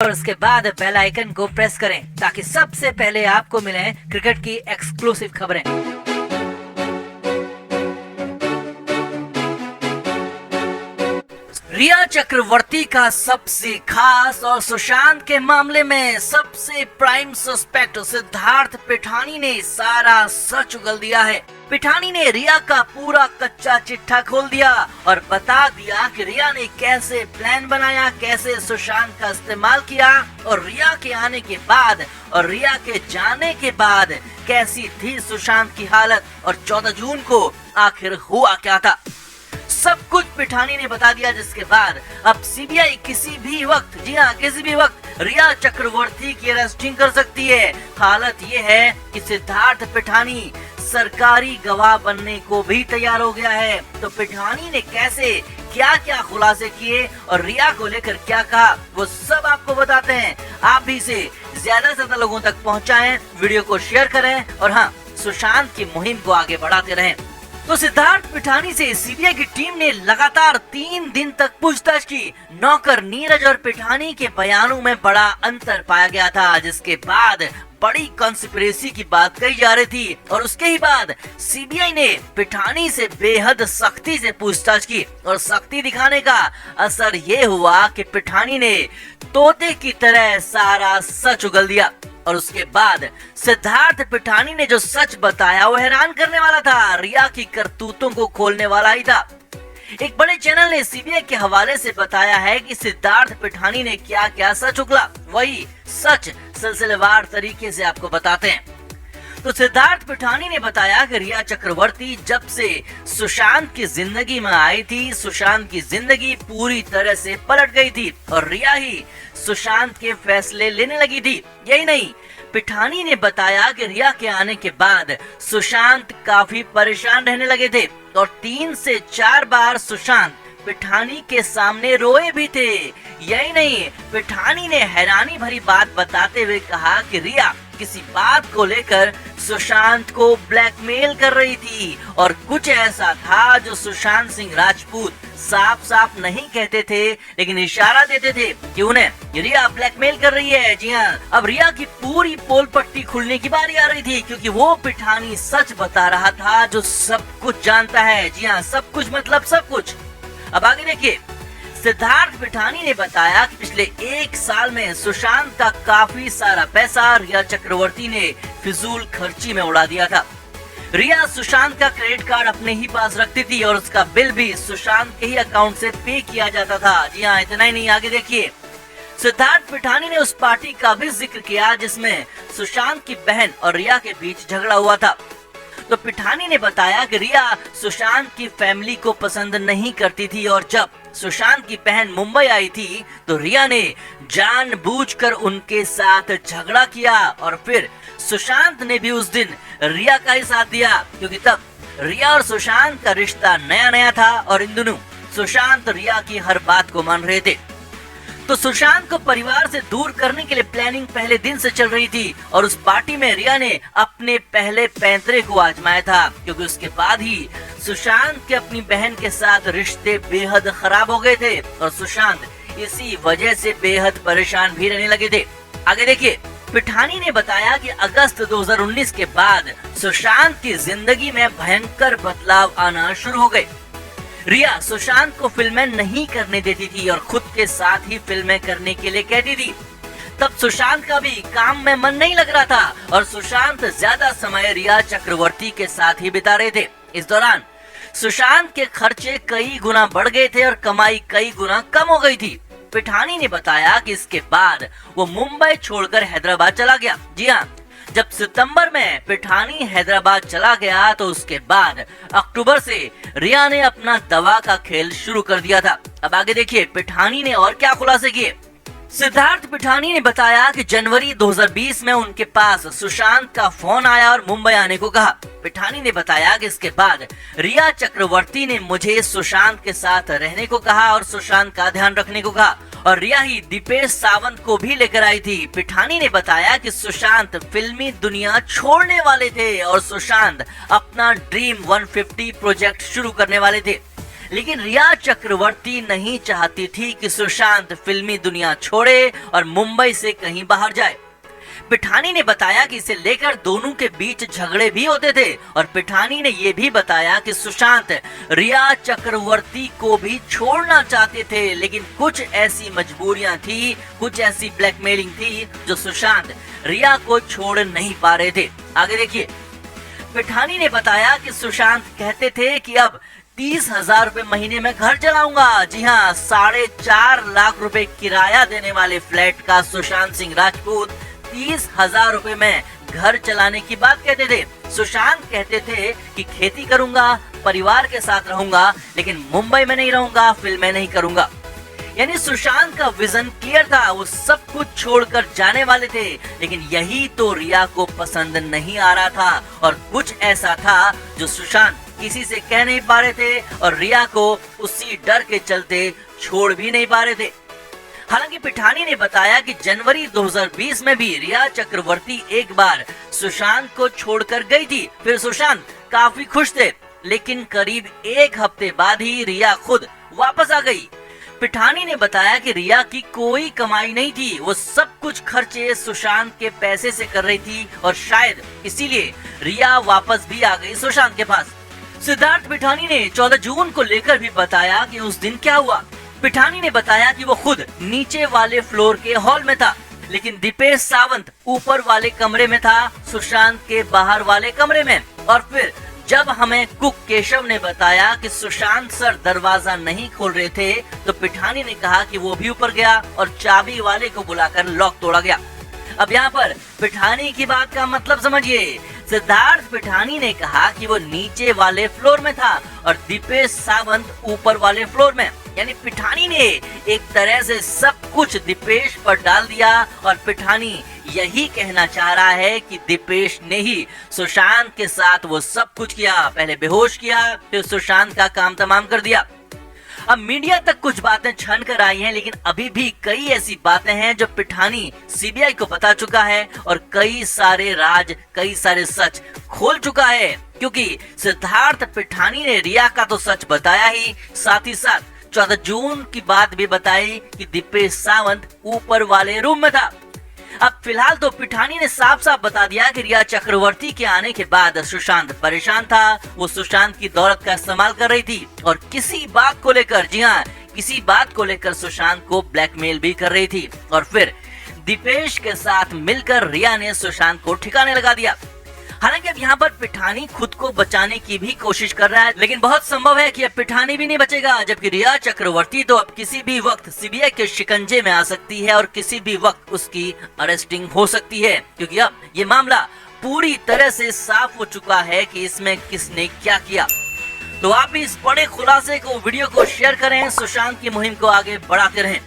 और उसके बाद बेल आइकन को प्रेस करें ताकि सबसे पहले आपको मिले क्रिकेट की एक्सक्लूसिव खबरें। रिया चक्रवर्ती का सबसे खास और सुशांत के मामले में सबसे प्राइम सस्पेक्ट सिद्धार्थ पिठानी ने सारा सच उगल दिया है। पिठानी ने रिया का पूरा कच्चा चिट्ठा खोल दिया और बता दिया कि रिया ने कैसे प्लान बनाया, कैसे सुशांत का इस्तेमाल किया और रिया के आने के बाद और रिया के जाने के बाद कैसी थी सुशांत की हालत और 14 जून को आखिर हुआ क्या था। सब कुछ पिठानी ने बता दिया, जिसके बाद अब सीबीआई किसी भी वक्त, जी हाँ किसी भी वक्त रिया चक्रवर्ती की अरेस्टिंग कर सकती है। हालत ये है कि सिद्धार्थ पिठानी सरकारी गवाह बनने को भी तैयार हो गया है। तो पिठानी ने कैसे क्या क्या खुलासे किए और रिया को लेकर क्या कहा, वो सब आपको बताते हैं। आप भी इसे ज्यादा से ज्यादा लोगों तक पहुंचाएं, वीडियो को शेयर करें और हाँ, सुशांत की मुहिम को आगे बढ़ाते रहें। तो सिद्धार्थ पिठानी से सीबीआई की टीम ने लगातार 3 दिन तक पूछताछ की। नौकर नीरज और पिठानी के बयानों में बड़ा अंतर पाया गया था, जिसके बाद बड़ी कॉन्स्पिरेसी की बात कही जा रही थी और उसके ही बाद सीबीआई ने पिठानी से बेहद सख्ती से पूछताछ की और सख्ती दिखाने का असर ये हुआ कि पिठानी ने तोते की तरह सारा सच उगल दिया। और उसके बाद सिद्धार्थ पिठानी ने जो सच बताया वो हैरान करने वाला था, रिया की करतूतों को खोलने वाला ही था। एक बड़े चैनल ने सीबीआई के हवाले से बताया है कि सिद्धार्थ पिठानी ने क्या क्या सच उगला, वही सच सिलसिलेवार तरीके से आपको बताते हैं। तो सिद्धार्थ पिठानी ने बताया कि रिया चक्रवर्ती जब से सुशांत की जिंदगी में आई थी, सुशांत की जिंदगी पूरी तरह से पलट गई थी और रिया ही सुशांत के फैसले लेने लगी थी। यही नहीं, पिठानी ने बताया कि रिया के आने के बाद सुशांत काफी परेशान रहने लगे थे और 3 से 4 बार सुशांत पिठानी के सामने रोए भी थे। यही नहीं, पिठानी ने हैरानी भरी बात बताते हुए कहा कि रिया किसी बात को लेकर सुशांत को ब्लैकमेल कर रही थी और कुछ ऐसा था जो सुशांत सिंह राजपूत साफ साफ नहीं कहते थे, लेकिन इशारा देते थे कि उन्हें रिया ब्लैकमेल कर रही है। जी हाँ, अब रिया की पूरी पोल पट्टी खुलने की बारी आ रही थी, क्योंकि वो पिठानी सच बता रहा था जो सब कुछ जानता है। जी हाँ, सब कुछ मतलब सब कुछ। अब आगे देखिए, सिद्धार्थ पिठानी ने बताया कि पिछले 1 साल में सुशांत का काफी सारा पैसा रिया चक्रवर्ती ने फिजूल खर्ची में उड़ा दिया था। रिया सुशांत का क्रेडिट कार्ड अपने ही पास रखती थी और उसका बिल भी सुशांत के ही अकाउंट से पे किया जाता था। जी हाँ, इतना ही नहीं, आगे देखिए, सिद्धार्थ पिठानी ने उस पार्टी का भी जिक्र किया जिसमें सुशांत की बहन और रिया के बीच झगड़ा हुआ था। तो पिठानी ने बताया कि रिया सुशांत की फैमिली को पसंद नहीं करती थी और जब सुशांत की बहन मुंबई आई थी तो रिया ने जानबूझकर उनके साथ झगड़ा किया और फिर सुशांत ने भी उस दिन रिया का ही साथ दिया, क्योंकि तब रिया और सुशांत का रिश्ता नया नया था और इन दोनों सुशांत रिया की हर बात को मान रहे थे। तो सुशांत को परिवार से दूर करने के लिए प्लानिंग पहले दिन से चल रही थी और उस पार्टी में रिया ने अपने पहले पैंतरे को आजमाया था, क्योंकि उसके बाद ही सुशांत के अपनी बहन के साथ रिश्ते बेहद खराब हो गए थे और सुशांत इसी वजह से बेहद परेशान भी रहने लगे थे। आगे देखिए, पिठानी ने बताया कि अगस्त 2019 के बाद सुशांत की जिंदगी में भयंकर बदलाव आना शुरू हो गए। रिया सुशांत को फिल्में नहीं करने देती थी और खुद के साथ ही फिल्में करने के लिए कहती थी। तब सुशांत का भी काम में मन नहीं लग रहा था और सुशांत ज्यादा समय रिया चक्रवर्ती के साथ ही बिता रहे थे। इस दौरान सुशांत के खर्चे कई गुना बढ़ गए थे और कमाई कई गुना कम हो गई थी। पिठानी ने बताया कि इसके बाद वो मुंबई छोड़कर हैदराबाद चला गया। जी हाँ, जब सितंबर में पिठानी हैदराबाद चला गया तो उसके बाद अक्टूबर से रिया ने अपना दवा का खेल शुरू कर दिया था। अब आगे देखिए, पिठानी ने और क्या खुलासे किए। सिद्धार्थ पिठानी ने बताया कि जनवरी 2020 में उनके पास सुशांत का फोन आया और मुंबई आने को कहा। पिठानी ने बताया कि इसके बाद रिया चक्रवर्ती ने मुझे सुशांत के साथ रहने को कहा और सुशांत का ध्यान रखने को कहा और रिया ही दीपेश सावंत को भी लेकर आई थी। पिठानी ने बताया कि सुशांत फिल्मी दुनिया छोड़ने वाले थे और सुशांत अपना ड्रीम 150 प्रोजेक्ट शुरू करने वाले थे। लेकिन रिया चक्रवर्ती नहीं चाहती थी कि सुशांत फिल्मी दुनिया छोड़े और मुंबई से कहीं बाहर जाए। पिठानी ने बताया कि इसे लेकर दोनों के बीच झगड़े भी होते थे और पिठानी ने यह भी बताया कि सुशांत रिया चक्रवर्ती को भी छोड़ना चाहते थे, लेकिन कुछ ऐसी मजबूरियां थी, कुछ ऐसी ब्लैकमेलिंग थी जो सुशांत रिया को छोड़ नहीं पा रहे थे। आगे देखिए, पिठानी ने बताया कि सुशांत कहते थे कि अब 30,000 रुपए महीने में घर चलाऊंगा। जी हाँ, 4.5 लाख रुपए किराया देने वाले फ्लैट का सुशांत सिंह राजपूत 30,000 रुपए में घर चलाने की बात कहते थे। सुशांत कहते थे कि खेती करूंगा, परिवार के साथ रहूंगा, लेकिन मुंबई में नहीं रहूंगा, फिल्में नहीं करूंगा। यानी सुशांत का विजन क्लियर था, वो सब कुछ छोड़कर जाने वाले थे, लेकिन यही तो रिया को पसंद नहीं आ रहा था और कुछ ऐसा था जो सुशांत किसी से कह नहीं पा रहे थे और रिया को उसी डर के चलते छोड़ भी नहीं पा रहे थे। हालांकि पिठानी ने बताया कि जनवरी 2020 में भी रिया चक्रवर्ती एक बार सुशांत को छोड़कर गई थी, फिर सुशांत काफी खुश थे, लेकिन करीब एक हफ्ते बाद ही रिया खुद वापस आ गई। पिठानी ने बताया कि रिया की कोई कमाई नहीं थी, वो सब कुछ खर्चे सुशांत के पैसे से कर रही थी और शायद इसीलिए रिया वापस भी आ गई सुशांत के पास। सिद्धार्थ पिठानी ने 14 जून को लेकर भी बताया कि उस दिन क्या हुआ। पिठानी ने बताया कि वो खुद नीचे वाले फ्लोर के हॉल में था, लेकिन दीपेश सावंत ऊपर वाले कमरे में था, सुशांत के बाहर वाले कमरे में। और फिर जब हमें कुक केशव ने बताया कि सुशांत सर दरवाजा नहीं खोल रहे थे, तो पिठानी ने कहा कि वो भी ऊपर गया और चाबी वाले को बुलाकर लॉक तोड़ा गया। अब यहाँ पर पिठानी की बात का मतलब समझिए। सिद्धार्थ पिठानी ने कहा कि वो नीचे वाले फ्लोर में था और दीपेश सावंत ऊपर वाले फ्लोर में। यानी पिठानी ने एक तरह से सब कुछ दीपेश पर डाल दिया और पिठानी यही कहना चाह रहा है कि दीपेश ने ही सुशांत के साथ वो सब कुछ किया, पहले बेहोश किया, फिर सुशांत का काम तमाम कर दिया। अब मीडिया तक कुछ बातें छन कर आई हैं, लेकिन अभी भी कई ऐसी बातें हैं जो पिठानी सीबीआई को बता चुका है और कई सारे राज, कई सारे सच खोल चुका है, क्योंकि सिद्धार्थ पिठानी ने रिया का तो सच बताया ही, साथ ही साथ 14 जून की बात भी बताई कि दीपेश सावंत ऊपर वाले रूम में था। अब फिलहाल तो पिठानी ने साफ साफ बता दिया कि रिया चक्रवर्ती के आने के बाद सुशांत परेशान था, वो सुशांत की दौलत का इस्तेमाल कर रही थी और किसी बात को लेकर, जी हाँ, किसी बात को लेकर सुशांत को ब्लैकमेल भी कर रही थी और फिर दीपेश के साथ मिलकर रिया ने सुशांत को ठिकाने लगा दिया। हालांकि अब यहाँ पर पिठानी खुद को बचाने की भी कोशिश कर रहा है, लेकिन बहुत संभव है कि अब पिठानी भी नहीं बचेगा, जबकि रिया चक्रवर्ती तो अब किसी भी वक्त सीबीआई के शिकंजे में आ सकती है और किसी भी वक्त उसकी अरेस्टिंग हो सकती है, क्योंकि अब ये मामला पूरी तरह से साफ हो चुका है कि इसमें किसने क्या किया। तो आप भी इस बड़े खुलासे को, वीडियो को शेयर करें, सुशांत की मुहिम को आगे बढ़ाते रहें।